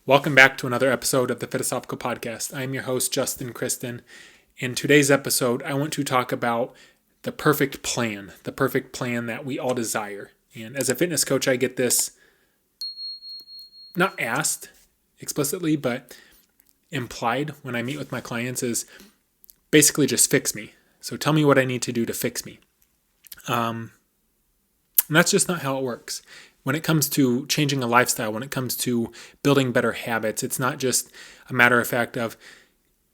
Welcome back to another episode of the Fitosophical Podcast. I am your host, Justin Christen. In today's episode, I want to talk about the perfect plan that we all desire. And as a fitness coach, I get this not asked explicitly, but implied when I meet with my clients is basically just fix me. So tell me what I need to do to fix me. And that's just not how it works. When it comes to changing a lifestyle, when it comes to building better habits, it's not just a matter of fact of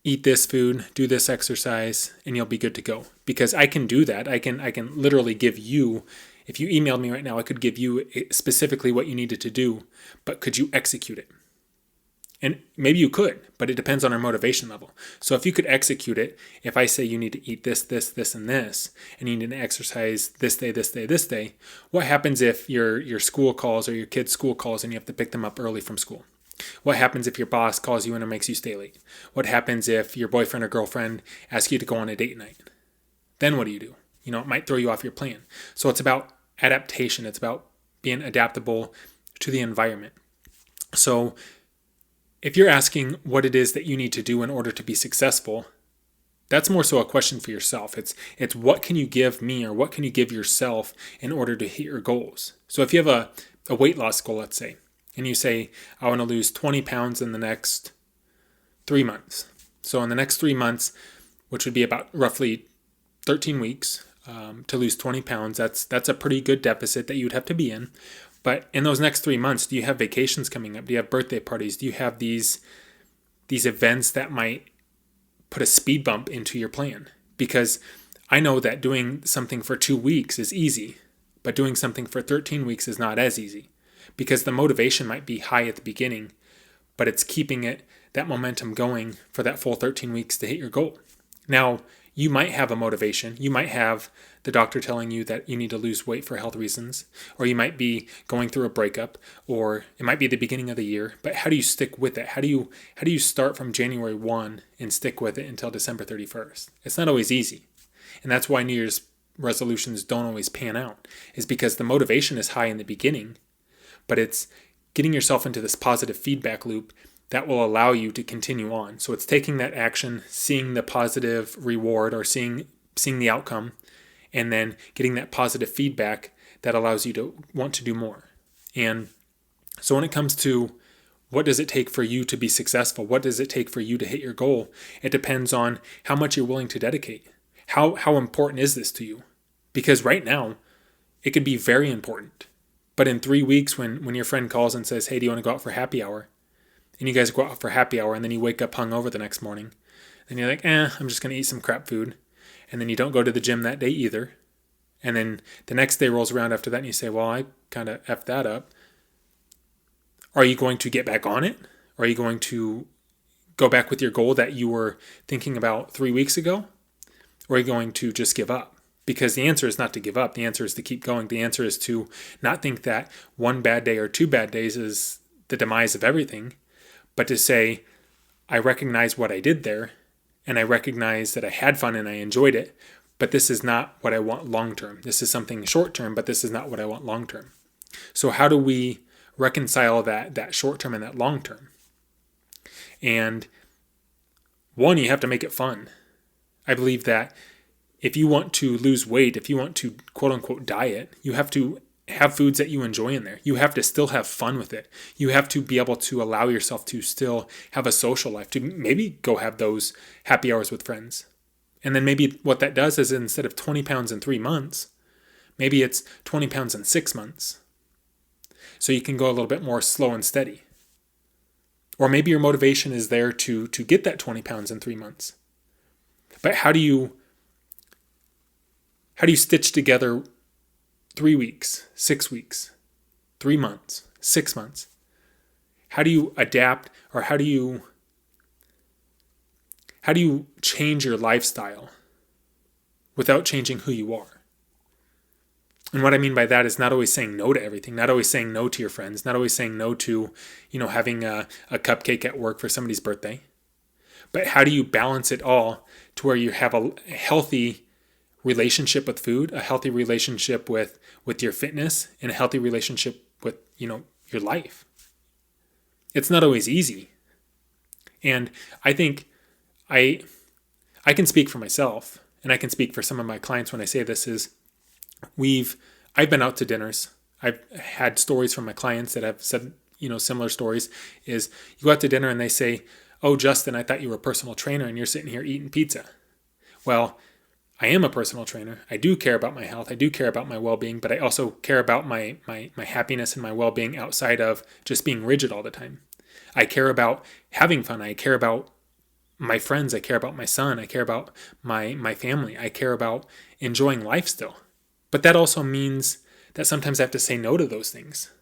eat this food, do this exercise, and you'll be good to go. Because I can do that. I can literally give you, if you emailed me right now, I could give you specifically what you needed to do, but could you execute it? And maybe you could, but it depends on our motivation level. So if you could execute it, if I say you need to eat this, and this, and you need to exercise this day, what happens if your school calls or your kid's school calls and you have to pick them up early from school? What happens if your boss calls you in and makes you stay late? What happens if your boyfriend or girlfriend asks you to go on a date night? Then what do? It might throw you off your plan. So it's about adaptation. It's about being adaptable to the environment. So if you're asking what it is that you need to do in order to be successful, that's more so a question for yourself. It's what can you give me or what can you give yourself in order to hit your goals? So if you have a weight loss goal, let's say, and you say, I want to lose 20 pounds in the next 3 months. So in the next 3 months, which would be about roughly 13 weeks, to lose 20 pounds, that's a pretty good deficit that you would have to be in. But in those next 3 months, do you have vacations coming up? Do you have birthday parties? Do you have these events that might put a speed bump into your plan? Because I know that doing something for 2 weeks is easy, but doing something for 13 weeks is not as easy. Because the motivation might be high at the beginning, but it's keeping that momentum going for that full 13 weeks to hit your goal. Now, you might have a motivation. You might have the doctor telling you that you need to lose weight for health reasons, or you might be going through a breakup, or it might be the beginning of the year. But how do you stick with it? How do you start from January 1 and stick with it until December 31st? It's not always easy. And that's why New Year's resolutions don't always pan out, is because the motivation is high in the beginning, but it's getting yourself into this positive feedback loop that will allow you to continue on. So it's taking that action, seeing the positive reward or seeing the outcome, and then getting that positive feedback that allows you to want to do more. And so when it comes to what does it take for you to be successful, what does it take for you to hit your goal, it depends on how much you're willing to dedicate. How important is this to you? Because right now, it could be very important. But in 3 weeks, when your friend calls and says, hey, do you want to go out for happy hour? And you guys go out for happy hour, and then you wake up hungover the next morning. And you're like, I'm just going to eat some crap food. And then you don't go to the gym that day either. And then the next day rolls around after that, and you say, well, I kind of effed that up. Are you going to get back on it? Or are you going to go back with your goal that you were thinking about 3 weeks ago? Or are you going to just give up? Because the answer is not to give up. The answer is to keep going. The answer is to not think that one bad day or 2 bad days is the demise of everything, but to say, I recognize what I did there, and I recognize that I had fun and I enjoyed it, but this is not what I want long term. This is something short term, but this is not what I want long term. So how do we reconcile that short term and that long term? And one, you have to make it fun. I believe that if you want to lose weight, if you want to quote unquote diet, you have to have foods that you enjoy in there. You have to still have fun with it. You have to be able to allow yourself to still have a social life, to maybe go have those happy hours with friends. And then maybe what that does is instead of 20 pounds in 3 months, maybe it's 20 pounds in 6 months. So you can go a little bit more slow and steady. Or maybe your motivation is there to get that 20 pounds in 3 months. But how do you stitch together 3 weeks, 6 weeks, 3 months, 6 months? How do you adapt, or how do you change your lifestyle without changing who you are? And what I mean by that is not always saying no to everything, not always saying no to your friends, not always saying no to, having a cupcake at work for somebody's birthday. But how do you balance it all to where you have a healthy relationship with food, a healthy relationship with your fitness, and a healthy relationship with, your life? It's not always easy. And I think I can speak for myself, and I can speak for some of my clients when I say this is I've been out to dinners. I've had stories from my clients that have said, similar stories is you go out to dinner and they say, "Oh, Justin, I thought you were a personal trainer and you're sitting here eating pizza." Well, I am a personal trainer. I do care about my health. I do care about my well-being, but I also care about my happiness and my well-being outside of just being rigid all the time. I care about having fun. I care about my friends. I care about my son. I care about my family. I care about enjoying life still. But that also means that sometimes I have to say no to those things.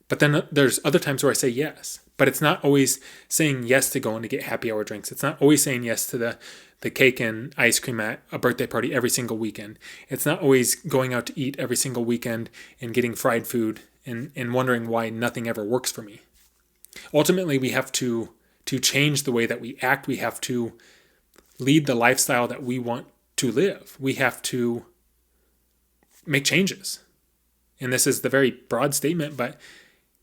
But then there's other times where I say yes. But it's not always saying yes to going to get happy hour drinks. It's not always saying yes to the cake and ice cream at a birthday party every single weekend. It's not always going out to eat every single weekend and getting fried food and wondering why nothing ever works for me. Ultimately, we have to change the way that we act. We have to lead the lifestyle that we want to live. We have to make changes. And this is the very broad statement, but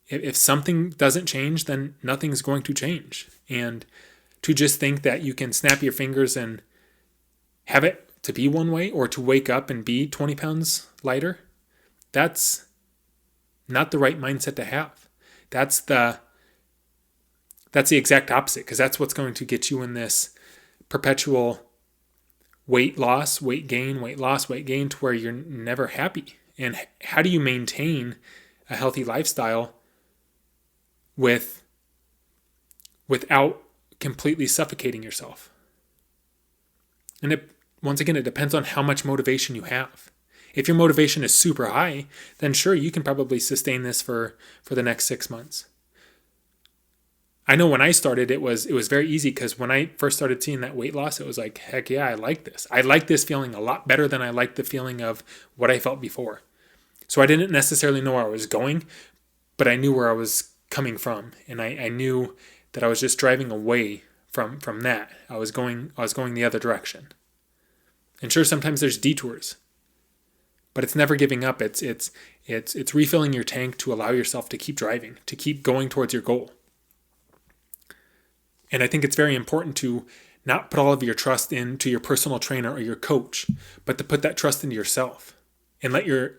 if something doesn't change, then nothing's going to change. And to just think that you can snap your fingers and have it to be one way, or to wake up and be 20 pounds lighter, that's not the right mindset to have. That's the exact opposite, because that's what's going to get you in this perpetual weight loss, weight gain, weight loss, weight gain, to where you're never happy. And how do you maintain a healthy lifestyle without completely suffocating yourself? And once again, it depends on how much motivation you have. If your motivation is super high, then sure, you can probably sustain this for the next 6 months. I know when I started, it was very easy, because when I first started seeing that weight loss, it was like, heck yeah, I like this. I like this feeling a lot better than I liked the feeling of what I felt before. So I didn't necessarily know where I was going, but I knew where I was coming from, and I knew that I was just driving away from that. I was going the other direction. And sure, sometimes there's detours, but it's never giving up. It's refilling your tank to allow yourself to keep driving, to keep going towards your goal. And I think it's very important to not put all of your trust into your personal trainer or your coach, but to put that trust into yourself, and let your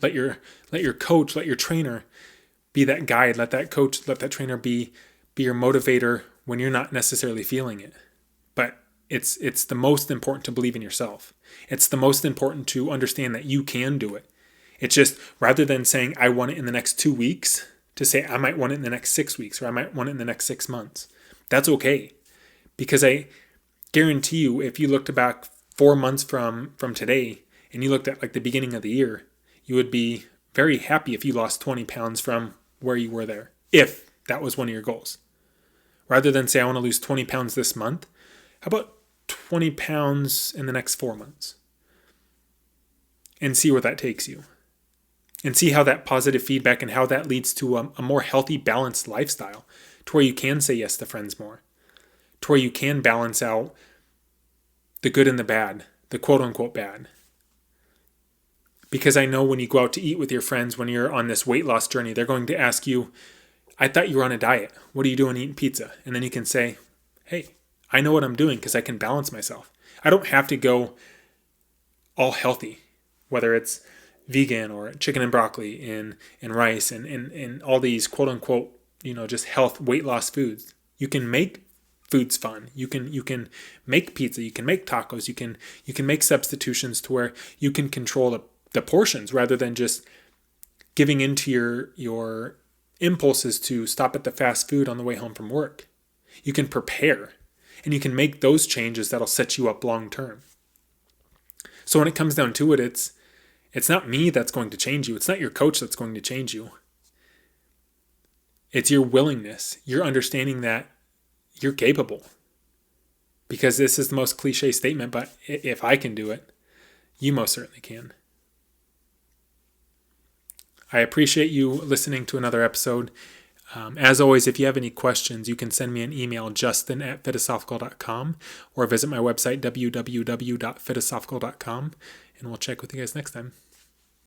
coach, let your trainer be that guide. Let that coach, let that trainer be your motivator when you're not necessarily feeling it. But it's the most important to believe in yourself. It's the most important to understand that you can do it. It's just, rather than saying I want it in the next 2 weeks, to say I might want it in the next 6 weeks, or I might want it in the next 6 months. That's okay. Because I guarantee you, if you looked back 4 months from today, and you looked at like the beginning of the year, you would be very happy if you lost 20 pounds from where you were there, if that was one of your goals. Rather than say, I want to lose 20 pounds this month, how about 20 pounds in the next 4 months? And see where that takes you. And see how that positive feedback and how that leads to a more healthy, balanced lifestyle, to where you can say yes to friends more, to where you can balance out the good and the bad, the quote-unquote bad. Because I know when you go out to eat with your friends, when you're on this weight loss journey, they're going to ask you, I thought you were on a diet. What are you doing eating pizza? And then you can say, hey, I know what I'm doing because I can balance myself. I don't have to go all healthy, whether it's vegan or chicken and broccoli and rice and all these quote-unquote, just health weight loss foods. You can make foods fun. You can make pizza. You can make tacos. You can make substitutions to where you can control the portions, rather than just giving into your impulses to stop at the fast food on the way home from work. You can prepare, and you can make those changes that'll set you up long term. So when it comes down to it, it's not me that's going to change you. It's not your coach that's going to change you. It's your willingness, your understanding that you're capable. Because this is the most cliche statement, but if I can do it, you most certainly can. I appreciate you listening to another episode. As always, if you have any questions, you can send me an email, justin@fitosophical.com, or visit my website, www.fitosophical.com, and we'll check with you guys next time.